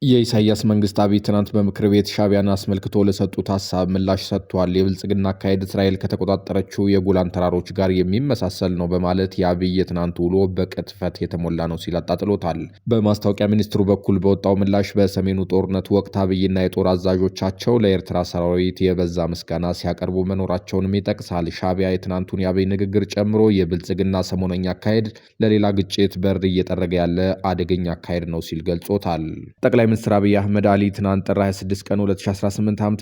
የኢሳያስ መንግስት አብይ ትናንት በምክር ቤት ሻዕቢያን አስመልክቶ ለሰጡት ሀሳብ ምላሽ ሰጥቷል። የብልጽግና አካሄድ እስራኤል ከተቆጣጠረችው የጎላን ተራሮች ጋር የሚመሳሰል ነው በማለት የአብይ የትናንት ውሎ በቅጥፈት የተሞላ ነው ሲል አጣጥሎታል። በማስታወቂያ ሚኒስትሩ በኩል በወጣው ምላሽ በሰሜኑ ጦርነት ወቅት አብይና የጦር አዛዦቻቸው ለኤርትራ ሰራዊት የበዛ ምስጋና ሲያቀርቡ መኖራቸውንም ይጠቅሳል። ሻዕቢያ የትናንቱን የአብይ ንግግር ጨምሮ የብልጽግና ሰሞነኛ አካሄድ ለሌላ ግጭት በር እየጠረገ ያለ አደገኛ አካሄድ ነው ሲል ገልጾታል። ጠቅላይ ሚኒስትር አብይ አህመድ አሊ ትናንት ጥር 26 ቀን 2018 ዓ.ም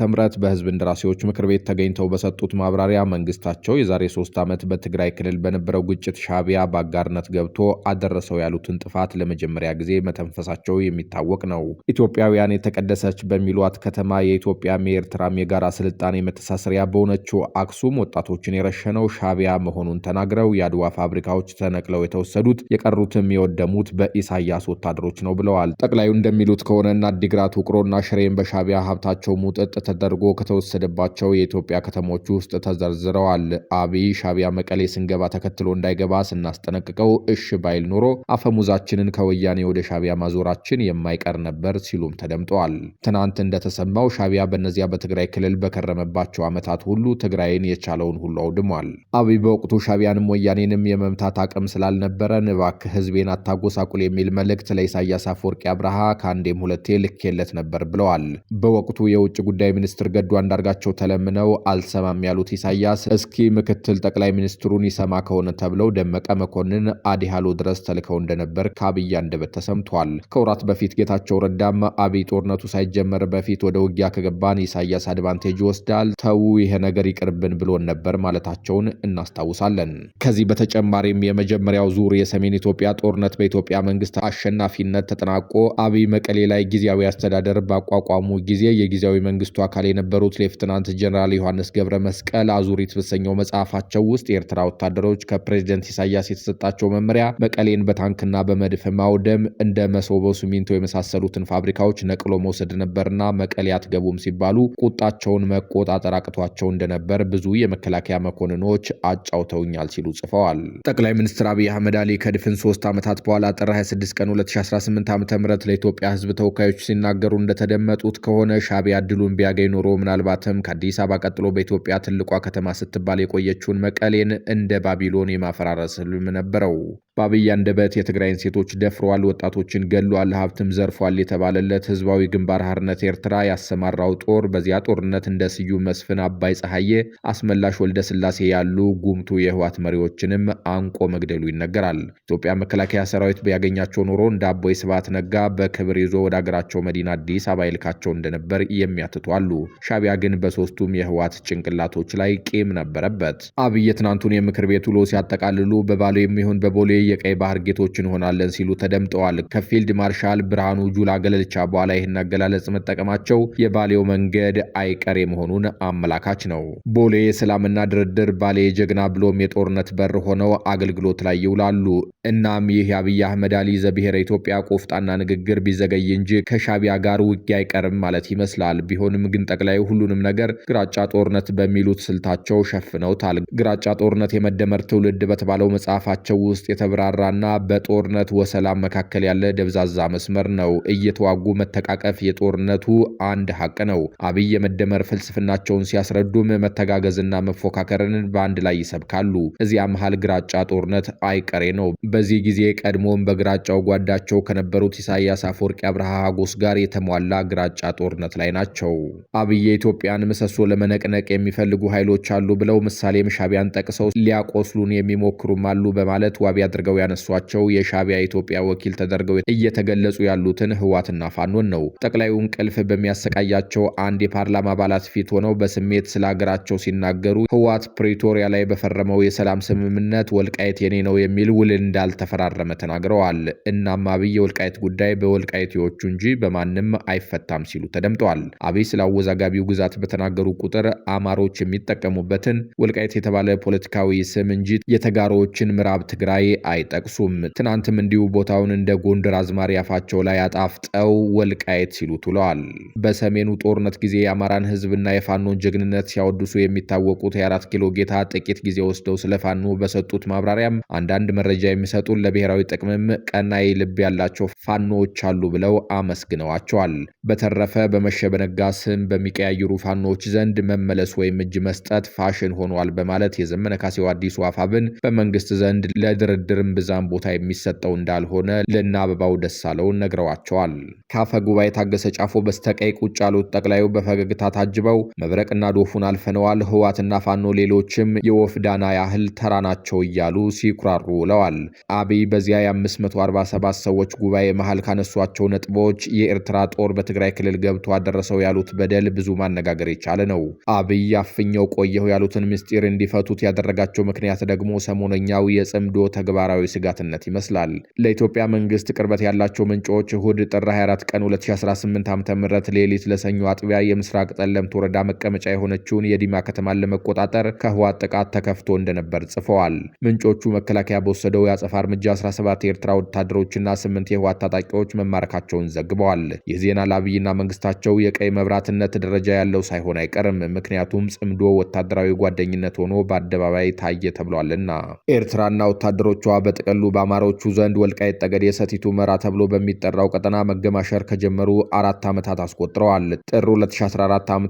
በህዝብ እንደራሴዎች ምክር ቤት ተገኝተው በሰጡት ማብራሪያ መንግስታቸው የዛሬ 3 ዓመት በትግራይ ክልል በነበረው ግጭት ሻዕቢያ በአጋርነት ገብቶ አደረሰው ያሉትን ጥፋት ለመጀመሪያ ጊዜ መተንፈሳቸው የሚታወቅ ነው። ኢትዮጵያውያን የተቀደሰች በሚሏት ከተማ የኢትዮጵያም የኤርትራም የጋራ ስልጣኔ መተሳሰሪያ በሆነችው አክሱም ወጣቶችን የረሸነው ሻዕቢያ መሆኑን ተናግረው የአድዋ ፋብሪካዎች ተነቅለው የተወሰዱት የቀሩትም የወደሙት በኢሳያስ ወታደሮች ነው ብለዋል። ጠቅላዩ እንደሚሉት ከሆነና አዲግራት ውቅሮና ሽሬን በሻዕቢያ ሀብታቸው ሙጥጥ ተደርጎ ከተወሰደባቸው የኢትዮጵያ ከተሞች ውስጥ ተዘርዝረዋል። አብይ ሻዕቢያ መቀሌ ስንገባ ተከትሎ እንዳይገባ ስናስጠነቅቀው እሽ ባይል ኖሮ አፈሙዛችንን ከወያኔ ወደ ሻዕቢያ ማዞራችን የማይቀር ነበር ሲሉም ተደምጠዋል። ትናንት እንደተሰማው ሻዕቢያ በእነዚያ በትግራይ ክልል በከረመባቸው ዓመታት ሁሉ ትግራይን የቻለውን ሁሉ አውድሟል። አብይ በወቅቱ ሻዕቢያንም ወያኔንም የመምታት አቅም ስላልነበረ እባክህ ህዝቤን አታጎሳቁል የሚል መልእክት ለኢሳያስ አፈወርቂ አብርሃ ከአንዴም ሁለቴ ልኬለት ነበር ብለዋል። በወቅቱ የውጭ ጉዳይ ሚኒስትር ገዱ አንዳርጋቸው ተለምነው አልሰማም ያሉት ኢሳያስ እስኪ ምክትል ጠቅላይ ሚኒስትሩን ይሰማ ከሆነ ተብለው ደመቀ መኮንን አዲሃሎ ድረስ ተልከው እንደነበር ከአብይ አንደበት ተሰምቷል። ከወራት በፊት ጌታቸው ረዳም አብይ ጦርነቱ ሳይጀመር በፊት ወደ ውጊያ ከገባን ኢሳያስ አድቫንቴጅ ይወስዳል፣ ተዉ ይሄ ነገር ይቅርብን ብሎን ነበር ማለታቸውን እናስታውሳለን። ከዚህ በተጨማሪም የመጀመሪያው ዙር የሰሜን ኢትዮጵያ ጦርነት በኢትዮጵያ መንግስት አሸናፊነት ተጠናቆ አብይ መቀሌ ላይ ጊዜያዊ አስተዳደር ባቋቋሙ ጊዜ የጊዜያዊ መንግስቱ አካል የነበሩት ሌፍትናንት ጀነራል ዮሐንስ ገብረ መስቀል አዙሪት በተሰኘው መጽሐፋቸው ውስጥ የኤርትራ ወታደሮች ከፕሬዝደንት ኢሳያስ የተሰጣቸው መመሪያ መቀሌን በታንክና በመድፍ ማውደም፣ እንደ መሶቦ ሲሚንቶ የመሳሰሉትን ፋብሪካዎች ነቅሎ መውሰድ ነበርና መቀሌ አትገቡም ሲባሉ ቁጣቸውን መቆጣጠር አቅቷቸው እንደነበር ብዙ የመከላከያ መኮንኖች አጫውተውኛል ሲሉ ጽፈዋል። ጠቅላይ ሚኒስትር አብይ አህመድ አሊ ከድፍን 3 ዓመታት በኋላ ጥር 26 ቀን 2018 ዓ.ም ለኢትዮጵያ ህዝብ ተወካዮች ሲናገሩ እንደተደመጡት ከሆነ ሻዕቢያ እድሉን ቢያገኝ ኖሮ ምናልባትም ከአዲስ አበባ ቀጥሎ በኢትዮጵያ ትልቋ ከተማ ስትባል የቆየችውን መቀሌን እንደ ባቢሎን የማፈራረስ ህልም ነበረው። በአብይ አንደበት የትግራይን ሴቶች ደፍሯል፣ ወጣቶችን ገሏል፣ ሀብትም ዘርፏል የተባለለት ህዝባዊ ግንባር ሓርነት ኤርትራ ያሰማራው ጦር በዚያ ጦርነት እንደ ስዩም መስፍን፣ አባይ ፀሐዬ፣ አስመላሽ ወልደ ስላሴ ያሉ ጉምቱ የህወሓት መሪዎችንም አንቆ መግደሉ ይነገራል። ኢትዮጵያ መከላከያ ሰራዊት ቢያገኛቸው ኖሮ እንደ አቦይ ስብሃት ነጋ በክብር ይዞ ወደ አገራቸው መዲና አዲስ አበባ ይልካቸው እንደነበር የሚያትቱ አሉ። ሻዕቢያ ግን በሶስቱም የህወሓት ጭንቅላቶች ላይ ቂም ነበረበት። አብይ የትናንቱን የምክር ቤት ውሎ ሲያጠቃልሉ በባሌ የሚሆን በቦሌ የቀይ ባህር ጌቶች እንሆናለን ሲሉ ተደምጠዋል። ከፊልድ ማርሻል ብርሃኑ ጁላ ገለልቻ በኋላ ይህን አገላለጽ መጠቀማቸው የባሌው መንገድ አይቀሬ መሆኑን አመላካች ነው። ቦሌ የሰላምና ድርድር፣ ባሌ የጀግና ብሎም የጦርነት በር ሆነው አገልግሎት ላይ ይውላሉ። እናም ይህ የአብይ አህመድ አሊ ዘብሔረ ኢትዮጵያ ቆፍጣና ንግግር ቢዘገይ እንጂ ከሻዕቢያ ጋር ውጊያ አይቀርም ማለት ይመስላል። ቢሆንም ግን ጠቅላዩ ሁሉንም ነገር ግራጫ ጦርነት በሚሉት ስልታቸው ሸፍነውታል። ግራጫ ጦርነት የመደመር ትውልድ በተባለው መጽሐፋቸው ውስጥ የተብራራና በጦርነት ወሰላም መካከል ያለ ደብዛዛ መስመር ነው። እየተዋጉ መተቃቀፍ የጦርነቱ አንድ ሀቅ ነው። አብይ የመደመር ፍልስፍናቸውን ሲያስረዱም መተጋገዝና መፎካከርን በአንድ ላይ ይሰብካሉ። እዚያ መሃል ግራጫ ጦርነት አይቀሬ ነው። በዚህ ጊዜ ቀድሞም በግራጫው ጓዳቸው ከነበሩት ኢሳያስ አፈወርቂ አብርሃ ሀጎስ ጋር የተሟላ ግራጫ ጦርነት ላይ ናቸው። አብይ የኢትዮጵያን ምሰሶ ለመነቅነቅ የሚፈልጉ ኃይሎች አሉ ብለው ምሳሌም ሻዕቢያን ጠቅሰው ሊያቆስሉን የሚሞክሩም አሉ በማለት ዋቢ አድርገው ያነሷቸው የሻዕቢያ ኢትዮጵያ ወኪል ተደርገው እየተገለጹ ያሉትን ህወሓትና ፋኖን ነው። ጠቅላዩ እንቅልፍ በሚያሰቃያቸው አንድ የፓርላማ አባላት ፊት ሆነው በስሜት ስለ ሀገራቸው ሲናገሩ ህወሓት ፕሪቶሪያ ላይ በፈረመው የሰላም ስምምነት ወልቃይት የኔ ነው የሚል ውል እንዳልተፈራረመ ተናግረዋል። እናም አብይ የወልቃይት ጉዳይ በወልቃይቴዎቹ እንጂ በማንም አይፈታም ሲሉ ተደምጠዋል። አብይ ስለ አወዛጋቢው ግዛት በተናገሩ ቁጥር አማሮች የሚጠቀሙበትን ወልቃይት የተባለ ፖለቲካዊ ስም እንጂ የተጋሮዎችን ምዕራብ ትግራይ አይጠቅሱም። ትናንትም እንዲሁ ቦታውን እንደ ጎንደር አዝማሪ አፋቸው ላይ አጣፍጠው ወልቃይት ሲሉ ውለዋል። በሰሜኑ ጦርነት ጊዜ የአማራን ህዝብና የፋኖን ጀግንነት ሲያወድሱ የሚታወቁት የ4 ኪሎ ጌታ ጥቂት ጊዜ ወስደው ስለ ፋኖ በሰጡት ማብራሪያም አንዳንድ መረጃ የሚሰጡን ለብሔራዊ ጥቅምም ቀናይ ልብ ያላቸው ፋኖዎች አሉ ብለው አመስግነዋቸዋል። በተረፈ በመሸ በነጋ ስም በሚቀያይሩ ፋኖዎች ዘንድ መመለስ ወይም እጅ መስጠት ፋሽን ሆኗል በማለት የዘመነ ካሴው አዲሱ አፋብን በመንግስት ዘንድ ለድርድርም ብዛም ቦታ የሚሰጠው እንዳልሆነ ለእነ አበባው ደሳለው ነግረዋቸዋል። ከአፈ ጉባኤ ታገሰ ጫፎ በስተቀኝ ቁጭ ያሉት ጠቅላዩ በፈገግታ ታጅበው መብረቅና ዶፉን አልፈነዋል፣ ህዋትና ፋኖ ሌሎችም የወፍ ዳና ያህል ተራ ናቸው እያሉ ሲኩራሩ ውለዋል። አብይ በዚያ የ547 ሰዎች ጉባኤ መሃል ካነሷቸው ነጥቦች የኤርትራ ጦር በትግራይ ክልል ገብቶ አደረሰው ያሉት በደል ብዙ ማነጋገር የቻለ ነው። አብይ አፍኘው ቆየሁ ያሉትን ምስጢር እንዲፈቱት ያደረጋቸው ምክንያት ደግሞ ሰሞነኛው የጽምዶ ተግባራዊ ስጋትነት ይመስላል። ለኢትዮጵያ መንግስት ቅርበት ያላቸው ምንጮች እሁድ ጥር 24 ቀን 2018 ዓ.ም ሌሊት ለሰኞ አጥቢያ የምስራቅ ጠለምት ወረዳ መቀመጫ የሆነችውን የዲማ ከተማን ለመቆጣጠር ከህወሓት ጥቃት ተከፍቶ እንደነበር ጽፈዋል። ምንጮቹ መከላከያ በወሰደው የአጸፋ እርምጃ 17 የኤርትራ ወታደሮችና 8 የህወሓት ታጣቂዎች መማረካቸውን ዘግበዋል። ይህ ዜና ለአብይና መንግስታቸው የቀይ መብራትነት ደረጃ ያለው ሳይሆን አይቀርም። ምክንያቱም ጽምዶ ወታደራዊ ጓደኝነት ሆኖ በአደባባይ ታየ ተብሏልና። ኤርትራና ወታደሮቿ በጥቅሉ በአማሮቹ ዘንድ ወልቃይት ጠገዴ ሰቲት ሁመራ ተብሎ በሚጠራው ቀጠና መገማሸር ከጀመሩ 4 ዓመታት አስቆጥረዋል። ጥር 2014 ዓ.ም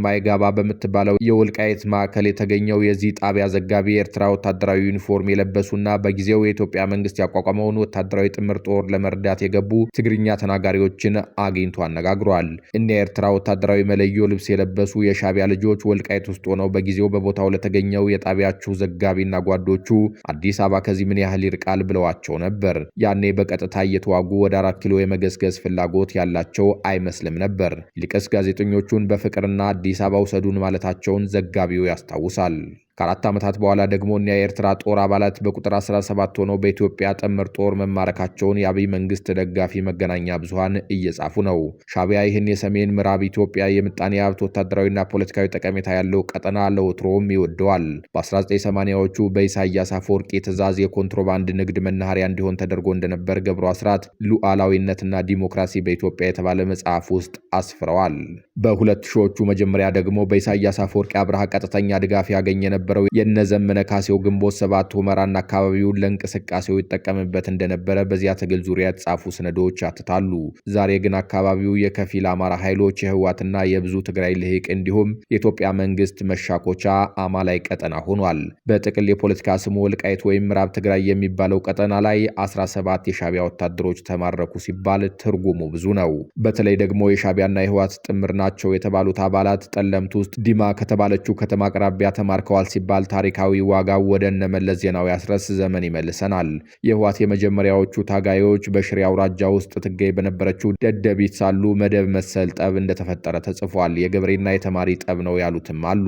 ማይጋባ በምትባለው የወልቃይት ማዕከል የተገኘው የዚህ ጣቢያ ዘጋቢ የኤርትራ ወታደራዊ ዩኒፎርም የለበሱና በጊዜው የኢትዮጵያ መንግስት ያቋቋመውን ወታደራዊ ጥምር ጦር ለመርዳት የገቡ ትግርኛ ተናጋሪዎችን አግኝቶ አነጋግሯል። እነ የኤርትራ ወታደራዊ መለዮ ልብስ የለበሱ የሻቢያ ልጆች ወልቃይት ውስጥ ሆነው በጊዜው በቦታው ለተገኘው የጣቢያችሁ ዘጋቢና ጓዶቹ አዲስ አበባ ከዚህ ምን ያህል ይርቃል ብለዋቸው ነበር። ያኔ በቀጥታ እየተዋጉ ወደ 4 ኪሎ የመገስገስ ፍላጎት ያላቸው አይመስልም ነበር። ይልቅስ ጋዜጠኞቹን በፍቅርና አዲስ አበባ ውሰዱን ማለታቸውን ዘጋቢው ያስታውሳል። ከ4 ዓመታት በኋላ ደግሞ እኒያ የኤርትራ ጦር አባላት በቁጥር 17 ሆነው በኢትዮጵያ ጥምር ጦር መማረካቸውን የአብይ መንግስት ደጋፊ መገናኛ ብዙሃን እየጻፉ ነው። ሻቢያ ይህን የሰሜን ምዕራብ ኢትዮጵያ የምጣኔ ሀብት ወታደራዊና ፖለቲካዊ ጠቀሜታ ያለው ቀጠና ለወትሮም ይወደዋል። በ1980ዎቹ በኢሳያስ አፈወርቂ ትዕዛዝ የኮንትሮባንድ ንግድ መናኸሪያ እንዲሆን ተደርጎ እንደነበር ገብሩ አስራት ሉዓላዊነትና ዲሞክራሲ በኢትዮጵያ የተባለ መጽሐፍ ውስጥ አስፍረዋል። በ2000ዎቹ መጀመሪያ ደግሞ በኢሳያስ አፈወርቂ አብርሃ ቀጥተኛ ድጋፍ ያገኘ ነበር የነዘመነ ካሴው ግንቦት 7 ሁመራና አካባቢውን ለእንቅስቃሴው ይጠቀምበት እንደነበረ በዚያ ትግል ዙሪያ የተጻፉ ሰነዶች ያትታሉ። ዛሬ ግን አካባቢው የከፊል አማራ ኃይሎች የህዋትና የብዙ ትግራይ ልሂቅ እንዲሁም የኢትዮጵያ መንግስት መሻኮቻ አማላይ ቀጠና ሆኗል። በጥቅል የፖለቲካ ስሙ ወልቃይት ወይም ምዕራብ ትግራይ የሚባለው ቀጠና ላይ 17 የሻቢያ ወታደሮች ተማረኩ ሲባል ትርጉሙ ብዙ ነው። በተለይ ደግሞ የሻቢያና የህዋት ጥምር ናቸው የተባሉት አባላት ጠለምት ውስጥ ዲማ ከተባለችው ከተማ አቅራቢያ ተማርከዋል ሲባል ታሪካዊ ዋጋው ወደ እነመለስ ዜናዊ አስረስ ዘመን ይመልሰናል። የህወሓት የመጀመሪያዎቹ ታጋዮች በሽሬ አውራጃ ውስጥ ትገኝ በነበረችው ደደቢት ሳሉ መደብ መሰል ጠብ እንደተፈጠረ ተጽፏል። የገበሬና የተማሪ ጠብ ነው ያሉትም አሉ።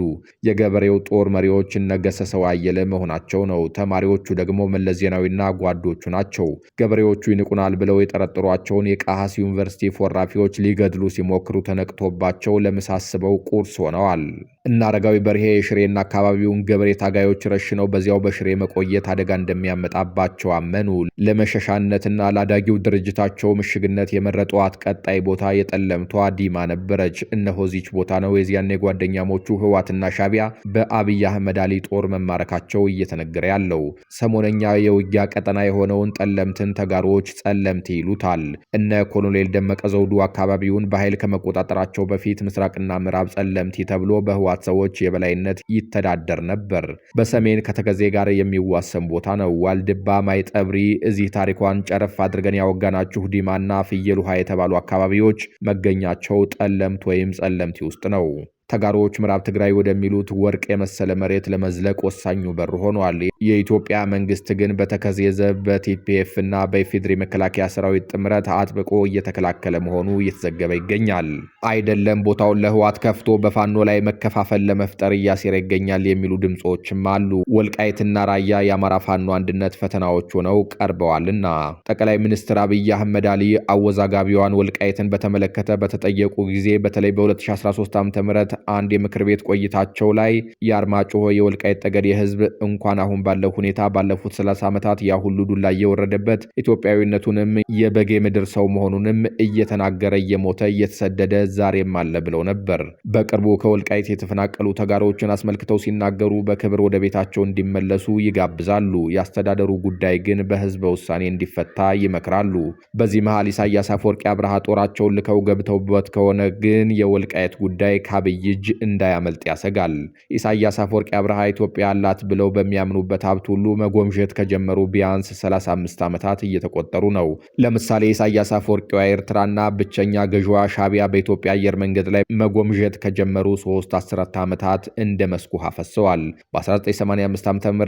የገበሬው ጦር መሪዎች እነገሰሰው አየለ መሆናቸው ነው። ተማሪዎቹ ደግሞ መለስ ዜናዊና ጓዶቹ ናቸው። ገበሬዎቹ ይንቁናል ብለው የጠረጠሯቸውን የቃሃስ ዩኒቨርሲቲ ፎራፊዎች ሊገድሉ ሲሞክሩ ተነቅቶባቸው ለመሳስበው ቁርስ ሆነዋል። እና አረጋዊ በርሄ የሽሬና አካባቢውን ገበሬ ታጋዮች ረሽነው በዚያው በሽሬ መቆየት አደጋ እንደሚያመጣባቸው አመኑ። ለመሸሻነትና ለአዳጊው ድርጅታቸው ምሽግነት የመረጧት ቀጣይ ቦታ የጠለምቷ ዲማ ነበረች። እነሆ ዚች ቦታ ነው የዚያኔ ጓደኛሞቹ ህዋትና ሻቢያ በአብይ አህመድ አሊ ጦር መማረካቸው እየተነገረ ያለው። ሰሞነኛ የውጊያ ቀጠና የሆነውን ጠለምትን ተጋሮች ጸለምት ይሉታል። እነ ኮሎኔል ደመቀ ዘውዱ አካባቢውን በኃይል ከመቆጣጠራቸው በፊት ምስራቅና ምዕራብ ጸለምቲ ተብሎ በህዋት ሰዎች የበላይነት ይተዳደር ነበር። በሰሜን ከተከዜ ጋር የሚዋሰን ቦታ ነው። ዋልድባ፣ ማይጠብሪ፣ እዚህ ታሪኳን ጨረፍ አድርገን ያወጋናችሁ ዲማና ፍየል ውሃ የተባሉ አካባቢዎች መገኛቸው ጠለምት ወይም ጸለምቲ ውስጥ ነው። ተጋሮች ምዕራብ ትግራይ ወደሚሉት ወርቅ የመሰለ መሬት ለመዝለቅ ወሳኙ በር ሆኗል። የኢትዮጵያ መንግስት ግን በተከዜ ዘብ በቲፒኤፍ እና በኢፌዴሪ መከላከያ ሰራዊት ጥምረት አጥብቆ እየተከላከለ መሆኑ እየተዘገበ ይገኛል። አይደለም ቦታውን ለህዋት ከፍቶ በፋኖ ላይ መከፋፈል ለመፍጠር እያሴረ ይገኛል የሚሉ ድምጾችም አሉ። ወልቃይትና ራያ የአማራ ፋኖ አንድነት ፈተናዎች ሆነው ቀርበዋልና ጠቅላይ ሚኒስትር አብይ አህመድ አሊ አወዛጋቢዋን ወልቃይትን በተመለከተ በተጠየቁ ጊዜ በተለይ በ2013 ዓ.ም አንድ የምክር ቤት ቆይታቸው ላይ የአርማጭሆ የወልቃይት ጠገዴ ህዝብ እንኳን አሁን ባለው ሁኔታ ባለፉት 30 ዓመታት ያ ሁሉ ዱላ እየወረደበት ኢትዮጵያዊነቱንም የበጌ ምድር ሰው መሆኑንም እየተናገረ እየሞተ እየተሰደደ ዛሬም አለ ብለው ነበር። በቅርቡ ከወልቃይት የተፈናቀሉ ተጋሮችን አስመልክተው ሲናገሩ በክብር ወደ ቤታቸው እንዲመለሱ ይጋብዛሉ። የአስተዳደሩ ጉዳይ ግን በህዝበ ውሳኔ እንዲፈታ ይመክራሉ። በዚህ መሃል ኢሳያስ አፈወርቂ አብርሃ ጦራቸውን ልከው ገብተውበት ከሆነ ግን የወልቃይት ጉዳይ ከአብይ እጅ እንዳያመልጥ ያሰጋል። ኢሳያስ አፈወርቂ አብርሃ ኢትዮጵያ አላት ብለው በሚያምኑበት ሀብት ሁሉ መጎምዠት ከጀመሩ ቢያንስ 35 ዓመታት እየተቆጠሩ ነው። ለምሳሌ ኢሳያስ አፈወርቂዋ ኤርትራና ብቸኛ ገዥዋ ሻቢያ በኢትዮጵያ አየር መንገድ ላይ መጎምዠት ከጀመሩ 3 አስርተ ዓመታት እንደ መስኩ አፈሰዋል። በ1985 ዓ.ም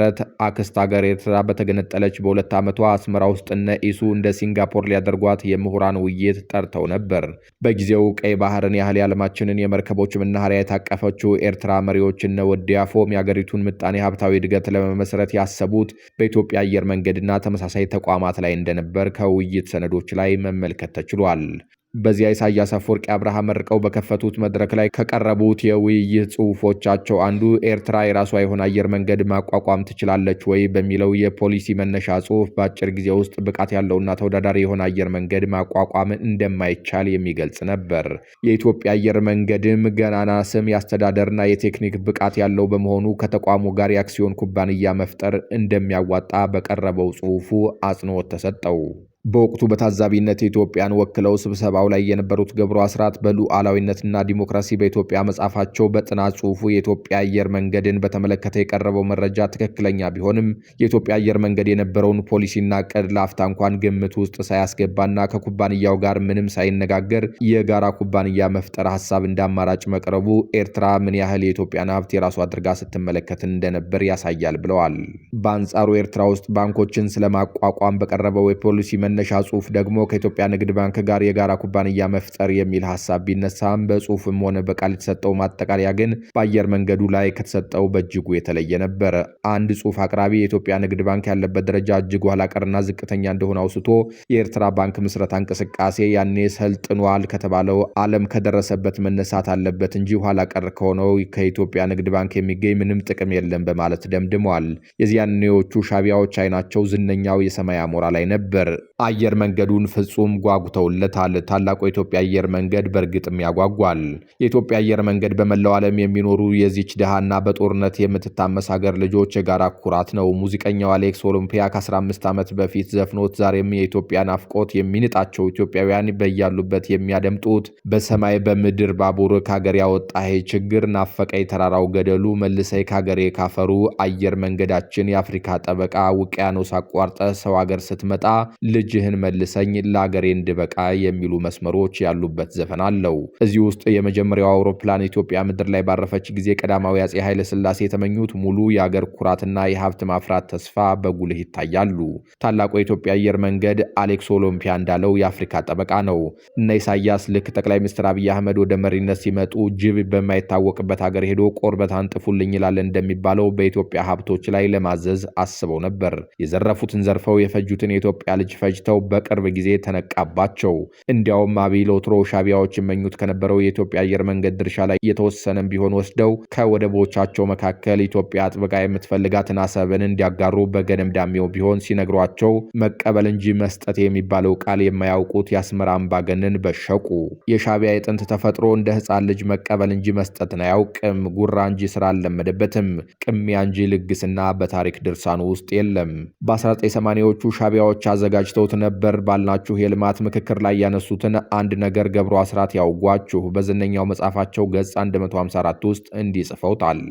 አክስት ሀገር ኤርትራ በተገነጠለች በሁለት ዓመቷ አስመራ ውስጥ እነ ኢሱ እንደ ሲንጋፖር ሊያደርጓት የምሁራን ውይይት ጠርተው ነበር። በጊዜው ቀይ ባህርን ያህል የዓለማችንን የመርከቦች መናኸሪያ የታቀፈችው ኤርትራ መሪዎች እነ ወዲ አፎም የአገሪቱን ምጣኔ ሀብታዊ እድገት ለመመስረት ያሰቡት በኢትዮጵያ አየር መንገድና ተመሳሳይ ተቋማት ላይ እንደነበር ከውይይት ሰነዶች ላይ መመልከት ተችሏል። በዚያ ኢሳያስ አፈወርቂ አብርሃ መርቀው በከፈቱት መድረክ ላይ ከቀረቡት የውይይት ጽሑፎቻቸው አንዱ ኤርትራ የራሷ የሆነ አየር መንገድ ማቋቋም ትችላለች ወይ በሚለው የፖሊሲ መነሻ ጽሑፍ በአጭር ጊዜ ውስጥ ብቃት ያለውና ተወዳዳሪ የሆነ አየር መንገድ ማቋቋም እንደማይቻል የሚገልጽ ነበር። የኢትዮጵያ አየር መንገድም ገናና ስም፣ የአስተዳደርና የቴክኒክ ብቃት ያለው በመሆኑ ከተቋሙ ጋር የአክሲዮን ኩባንያ መፍጠር እንደሚያዋጣ በቀረበው ጽሑፉ አጽንኦት ተሰጠው። በወቅቱ በታዛቢነት ኢትዮጵያን ወክለው ስብሰባው ላይ የነበሩት ገብሩ አስራት በሉዓላዊነትና ዲሞክራሲ በኢትዮጵያ መጻፋቸው በጥናት ጽሑፉ የኢትዮጵያ አየር መንገድን በተመለከተ የቀረበው መረጃ ትክክለኛ ቢሆንም የኢትዮጵያ አየር መንገድ የነበረውን ፖሊሲና ዕቅድ ለአፍታ እንኳን ግምት ውስጥ ሳያስገባና ከኩባንያው ጋር ምንም ሳይነጋገር የጋራ ኩባንያ መፍጠር ሀሳብ እንደ አማራጭ መቅረቡ ኤርትራ ምን ያህል የኢትዮጵያን ሀብት የራሱ አድርጋ ስትመለከት እንደነበር ያሳያል ብለዋል። በአንጻሩ ኤርትራ ውስጥ ባንኮችን ስለማቋቋም በቀረበው የፖሊሲ መነሻ ጽሑፍ ደግሞ ከኢትዮጵያ ንግድ ባንክ ጋር የጋራ ኩባንያ መፍጠር የሚል ሐሳብ ቢነሳም በጽሑፍም ሆነ በቃል የተሰጠው ማጠቃለያ ግን በአየር መንገዱ ላይ ከተሰጠው በእጅጉ የተለየ ነበር። አንድ ጽሑፍ አቅራቢ የኢትዮጵያ ንግድ ባንክ ያለበት ደረጃ እጅግ ኋላ ቀርና ዝቅተኛ እንደሆነ አውስቶ የኤርትራ ባንክ ምስረታ እንቅስቃሴ ያኔ ሰልጥኗል ከተባለው ዓለም ከደረሰበት መነሳት አለበት እንጂ ኋላ ቀር ከሆነው ከኢትዮጵያ ንግድ ባንክ የሚገኝ ምንም ጥቅም የለም በማለት ደምድመዋል። የዚያኔዎቹ ሻቢያዎች አይናቸው ዝነኛው የሰማይ አሞራ ላይ ነበር። አየር መንገዱን ፍጹም ጓጉተውለታል። ታላቁ የኢትዮጵያ አየር መንገድ በእርግጥም ያጓጓል። የኢትዮጵያ አየር መንገድ በመላው ዓለም የሚኖሩ የዚች ድሃና በጦርነት የምትታመስ ሀገር ልጆች የጋራ ኩራት ነው። ሙዚቀኛው አሌክስ ኦሎምፒያ ከ15 ዓመት በፊት ዘፍኖት ዛሬም የኢትዮጵያ ናፍቆት የሚንጣቸው ኢትዮጵያውያን በያሉበት የሚያደምጡት በሰማይ በምድር ባቡር ከሀገር ያወጣህ ችግር ናፈቀኝ ተራራው ገደሉ መልሰይ ከሀገሬ ካፈሩ አየር መንገዳችን የአፍሪካ ጠበቃ ውቅያኖስ አቋርጠ ሰው ሀገር ስትመጣ ልጅህን መልሰኝ ለአገሬ እንድበቃ የሚሉ መስመሮች ያሉበት ዘፈን አለው። እዚህ ውስጥ የመጀመሪያው አውሮፕላን ኢትዮጵያ ምድር ላይ ባረፈች ጊዜ ቀዳማዊ አፄ ኃይለ ሥላሴ የተመኙት ሙሉ የአገር ኩራትና የሀብት ማፍራት ተስፋ በጉልህ ይታያሉ። ታላቁ የኢትዮጵያ አየር መንገድ አሌክስ ኦሎምፒያ እንዳለው የአፍሪካ ጠበቃ ነው። እነ ኢሳያስ ልክ ጠቅላይ ሚኒስትር አብይ አህመድ ወደ መሪነት ሲመጡ ጅብ በማይታወቅበት ሀገር ሄዶ ቆርበት አንጥፉልኝ ይላል እንደሚባለው በኢትዮጵያ ሀብቶች ላይ ለማዘዝ አስበው ነበር። የዘረፉትን ዘርፈው የፈጁትን የኢትዮጵያ ልጅ ፈጅተው በቅርብ ጊዜ ተነቃባቸው። እንዲያውም አብይ ለወትሮ ሻቢያዎች ይመኙት ከነበረው የኢትዮጵያ አየር መንገድ ድርሻ ላይ የተወሰነም ቢሆን ወስደው ከወደቦቻቸው መካከል ኢትዮጵያ አጥብቃ የምትፈልጋትን አሰብን እንዲያጋሩ በገደምዳሜው ቢሆን ሲነግሯቸው መቀበል እንጂ መስጠት የሚባለው ቃል የማያውቁት የአስመራ አምባገነን በሸቁ። የሻቢያ የጥንት ተፈጥሮ እንደ ሕፃን ልጅ መቀበል እንጂ መስጠትን አያውቅም። ጉራ እንጂ ስራ አልለመደበትም። ቅሚያ እንጂ ልግስና በታሪክ ድርሳኑ ውስጥ የለም። በ1980ዎቹ ሻቢያዎች አዘጋጅተውት ነበር ባልናችሁ የልማት ምክክር ላይ ያነሱትን አንድ ነገር ገብሩ አስራት ያውጓችሁ። በዝነኛው መጽሐፋቸው ገጽ 154 ውስጥ እንዲህ ጽፈውታል።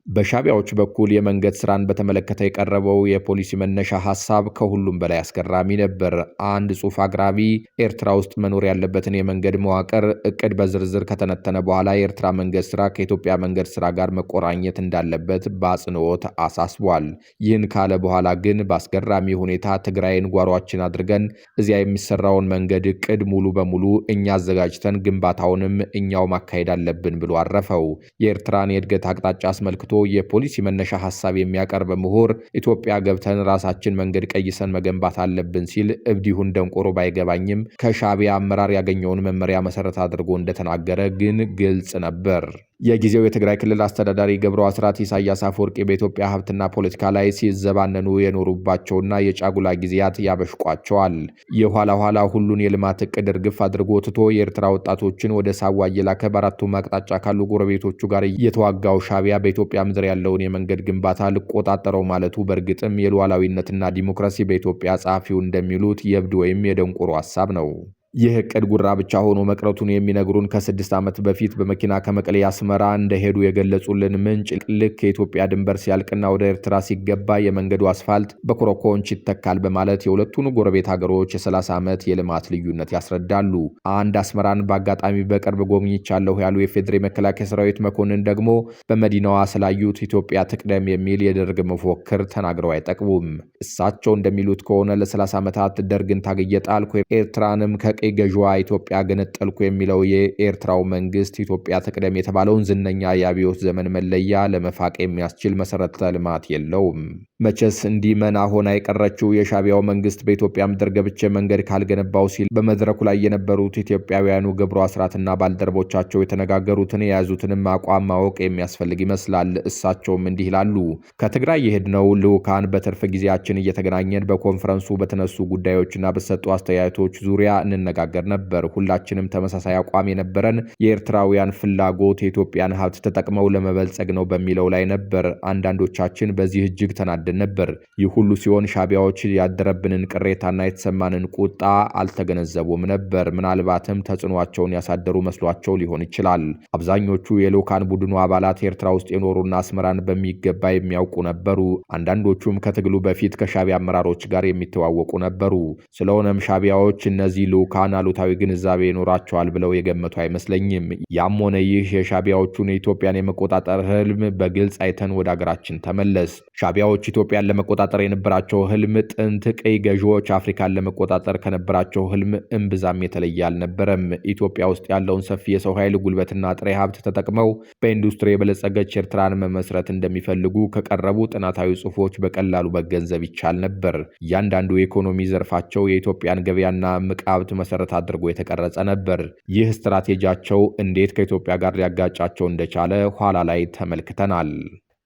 በሻቢያዎች በኩል የመንገድ ስራን በተመለከተ የቀረበው የፖሊሲ መነሻ ሐሳብ ከሁሉም በላይ አስገራሚ ነበር። አንድ ጽሑፍ አቅራቢ ኤርትራ ውስጥ መኖር ያለበትን የመንገድ መዋቅር እቅድ በዝርዝር ከተነተነ በኋላ የኤርትራ መንገድ ስራ ከኢትዮጵያ መንገድ ስራ ጋር መቆራኘት እንዳለበት በአጽንኦት አሳስቧል። ይህን ካለ በኋላ ግን በአስገራሚ ሁኔታ ትግራይን ጓሯችን አድርገን እዚያ የሚሰራውን መንገድ እቅድ ሙሉ በሙሉ እኛ አዘጋጅተን ግንባታውንም እኛው ማካሄድ አለብን ብሎ አረፈው። የኤርትራን የእድገት አቅጣጫ አስመልክቶ የፖሊሲ መነሻ ሐሳብ የሚያቀርብ ምሁር ኢትዮጵያ ገብተን ራሳችን መንገድ ቀይሰን መገንባት አለብን ሲል እብድ ይሁን ደንቆሮ ባይገባኝም ከሻቢያ አመራር ያገኘውን መመሪያ መሰረት አድርጎ እንደተናገረ ግን ግልጽ ነበር። የጊዜው የትግራይ ክልል አስተዳዳሪ ገብሩ አስራት ኢሳያስ አፈወርቂ በኢትዮጵያ ሀብትና ፖለቲካ ላይ ሲዘባነኑ የኖሩባቸውና የጫጉላ ጊዜያት ያበሽቋቸዋል። የኋላ ኋላ ሁሉን የልማት እቅድ እርግፍ አድርጎ ትቶ የኤርትራ ወጣቶችን ወደ ሳዋ እየላከ በአራቱም አቅጣጫ ካሉ ጎረቤቶቹ ጋር የተዋጋው ሻዕቢያ በኢትዮጵያ ምድር ያለውን የመንገድ ግንባታ ልቆጣጠረው ማለቱ በእርግጥም የሉዓላዊነትና ዲሞክራሲ በኢትዮጵያ ጸሐፊው እንደሚሉት የእብድ ወይም የደንቆሮ ሐሳብ ነው። ይህ እቅድ ጉራ ብቻ ሆኖ መቅረቱን የሚነግሩን ከ6 ዓመት በፊት በመኪና ከመቀሌ አስመራ እንደሄዱ የገለጹልን ምንጭ ልክ የኢትዮጵያ ድንበር ሲያልቅና ወደ ኤርትራ ሲገባ የመንገዱ አስፋልት በኮረኮንች ይተካል በማለት የሁለቱን ጎረቤት ሀገሮች የ30 ዓመት የልማት ልዩነት ያስረዳሉ። አንድ አስመራን በአጋጣሚ በቅርብ ጎብኝቻለሁ ያሉ የፌዴራል መከላከያ ሰራዊት መኮንን ደግሞ በመዲናዋ ስላዩት ኢትዮጵያ ትቅደም የሚል የደርግ መፎክር ተናግረው አይጠቅሙም። እሳቸው እንደሚሉት ከሆነ ለ30 ዓመታት ደርግን ታግዬ ጣልኩ፣ ኤርትራንም ከቀይ ገዥዋ ኢትዮጵያ ገነጠልኩ የሚለው የኤርትራው መንግስት ኢትዮጵያ ትቅደም የተባለውን ዝነኛ የአብዮት ዘመን መለያ ለመፋቅ የሚያስችል መሰረተ ልማት የለውም። መቼስ እንዲህ መና ሆና የቀረችው የሻዕቢያው መንግስት በኢትዮጵያ ምድር ገብቼ መንገድ ካልገነባው ሲል በመድረኩ ላይ የነበሩት ኢትዮጵያውያኑ ገብሩ አስራትና ባልደረቦቻቸው የተነጋገሩትን የያዙትንም አቋም ማወቅ የሚያስፈልግ ይመስላል። እሳቸውም እንዲህ ይላሉ። ከትግራይ የሄድነው ልዑካን በትርፍ ጊዜያችን እየተገናኘን በኮንፈረንሱ በተነሱ ጉዳዮችና በተሰጡ አስተያየቶች ዙሪያ እንነጋገር ነበር። ሁላችንም ተመሳሳይ አቋም የነበረን የኤርትራውያን ፍላጎት የኢትዮጵያን ሀብት ተጠቅመው ለመበልጸግ ነው በሚለው ላይ ነበር። አንዳንዶቻችን በዚህ እጅግ ተናደን ነበር። ይህ ሁሉ ሲሆን ሻዕቢያዎች ያደረብንን ቅሬታና የተሰማንን ቁጣ አልተገነዘቡም ነበር። ምናልባትም ተጽዕኗቸውን ያሳደሩ መስሏቸው ሊሆን ይችላል። አብዛኞቹ የልዑካን ቡድኑ አባላት ኤርትራ ውስጥ የኖሩና አስመራን በሚገባ የሚያውቁ ነበሩ። አንዳንዶቹም ከትግሉ በፊት ከሻዕቢያ አመራሮች ጋር የሚተዋወቁ ነበሩ። ስለሆነም ሻዕቢያዎች እነዚህ ልዑካን አሉታዊ ግንዛቤ ይኖራቸዋል ብለው የገመቱ አይመስለኝም። ያም ሆነ ይህ የሻዕቢያዎቹን የኢትዮጵያን የመቆጣጠር ህልም በግልጽ አይተን ወደ አገራችን ተመለስ። ሻዕቢያዎች ኢትዮጵያን ለመቆጣጠር የነበራቸው ህልም ጥንት ቀይ ገዢዎች አፍሪካን ለመቆጣጠር ከነበራቸው ህልም እምብዛም የተለየ አልነበረም። ኢትዮጵያ ውስጥ ያለውን ሰፊ የሰው ኃይል ጉልበትና ጥሬ ሀብት ተጠቅመው በኢንዱስትሪ የበለጸገች ኤርትራን መመስረት እንደሚፈልጉ ከቀረቡ ጥናታዊ ጽሑፎች በቀላሉ መገንዘብ ይቻል ነበር። እያንዳንዱ የኢኮኖሚ ዘርፋቸው የኢትዮጵያን ገበያና እምቅ ሀብት መሰረት አድርጎ የተቀረጸ ነበር። ይህ ስትራቴጂያቸው እንዴት ከኢትዮጵያ ጋር ሊያጋጫቸው እንደቻለ ኋላ ላይ ተመልክተናል።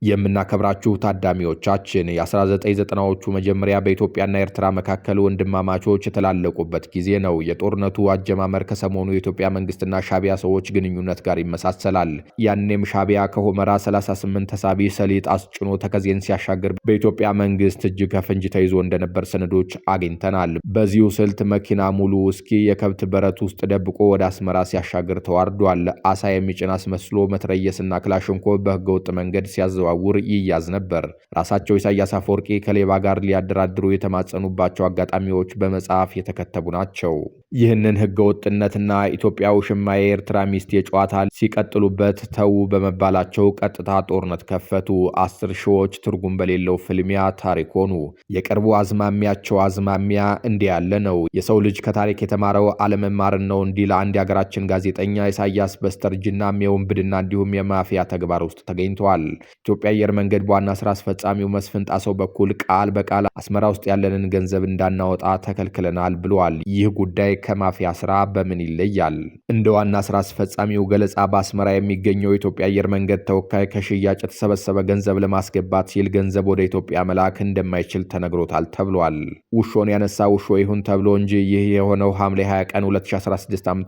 የምናከብራችሁ ታዳሚዎቻችን የ1990ዎቹ መጀመሪያ በኢትዮጵያና ኤርትራ መካከል ወንድማማቾች የተላለቁበት ጊዜ ነው። የጦርነቱ አጀማመር ከሰሞኑ የኢትዮጵያ መንግስትና ሻዕቢያ ሰዎች ግንኙነት ጋር ይመሳሰላል። ያኔም ሻዕቢያ ከሆመራ 38 ተሳቢ ሰሊጥ አስጭኖ ተከዜን ሲያሻግር በኢትዮጵያ መንግስት እጅ ከፍንጅ ተይዞ እንደነበር ሰነዶች አግኝተናል። በዚሁ ስልት መኪና ሙሉ ውስኪ የከብት በረት ውስጥ ደብቆ ወደ አስመራ ሲያሻግር ተዋርዷል። አሳ የሚጭን አስመስሎ መትረየስና ክላሽንኮቭ በህገወጥ መንገድ ሲያዘዋ ውር ይያዝ ነበር። ራሳቸው ኢሳያስ አፈወርቂ ከሌባ ጋር ሊያደራድሩ የተማጸኑባቸው አጋጣሚዎች በመጽሐፍ የተከተቡ ናቸው። ይህንን ህገወጥነትና ኢትዮጵያ ውሽማ የኤርትራ ሚስት የጨዋታ ሲቀጥሉበት ተዉ በመባላቸው ቀጥታ ጦርነት ከፈቱ። 10 ሺዎች ትርጉም በሌለው ፍልሚያ ታሪክ ሆኑ። የቅርቡ አዝማሚያቸው አዝማሚያ እንዲህ ያለ ነው። የሰው ልጅ ከታሪክ የተማረው አለመማርን ነው እንዲል አንድ የሀገራችን ጋዜጠኛ ኢሳያስ በስተርጅናም የውንብድና እንዲሁም የማፊያ ተግባር ውስጥ ተገኝተዋል። ኢትዮጵያ አየር መንገድ በዋና ስራ አስፈጻሚው መስፍን ጣሰው በኩል ቃል በቃል አስመራ ውስጥ ያለንን ገንዘብ እንዳናወጣ ተከልክለናል ብለዋል። ይህ ጉዳይ ከማፊያ ስራ በምን ይለያል? እንደ ዋና ስራ አስፈጻሚው ገለጻ በአስመራ የሚገኘው የኢትዮጵያ አየር መንገድ ተወካይ ከሽያጭ የተሰበሰበ ገንዘብ ለማስገባት ሲል ገንዘብ ወደ ኢትዮጵያ መላክ እንደማይችል ተነግሮታል ተብሏል። ውሾን ያነሳ ውሾ ይሁን ተብሎ እንጂ ይህ የሆነው ሐምሌ 20 ቀን 2016 ዓ.ም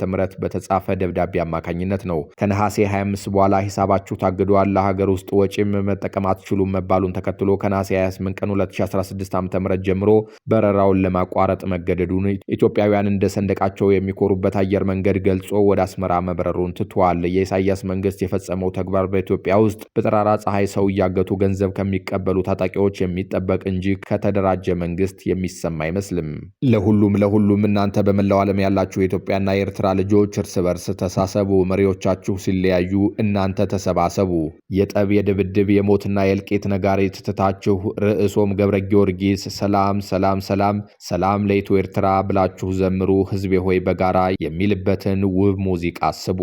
በተጻፈ ደብዳቤ አማካኝነት ነው። ከነሐሴ 25 በኋላ ሂሳባችሁ ታግዷል፣ ለሀገር ውስጥ ወጪም መጠቀም አትችሉም መባሉን ተከትሎ ከነሐሴ 28 ቀን 2016 ዓ.ም ጀምሮ በረራውን ለማቋረጥ መገደዱን ኢትዮጵያውያን እንደ ሰንደቃቸው የሚኮሩበት አየር መንገድ ገልጾ ወደ አስመራ መብረሩን ትቷል። የኢሳያስ መንግስት የፈጸመው ተግባር በኢትዮጵያ ውስጥ በጠራራ ፀሐይ ሰው እያገቱ ገንዘብ ከሚቀበሉ ታጣቂዎች የሚጠበቅ እንጂ ከተደራጀ መንግስት የሚሰማ አይመስልም። ለሁሉም እናንተ በመላው ዓለም ያላችሁ የኢትዮጵያና የኤርትራ ልጆች እርስ በርስ ተሳሰቡ። መሪዎቻችሁ ሲለያዩ እናንተ ተሰባሰቡ። የጠብ የድብድብ የሞትና የእልቂት ነጋሪት ትታችሁ ርዕሶም ገብረ ጊዮርጊስ ሰላም ሰላም ሰላም ሰላም ለኢትዮ ኤርትራ ብላችሁ ዘምሩ። ህዝቤ ሆይ በጋራ የሚልበትን ውብ ሙዚቃ አስቡ።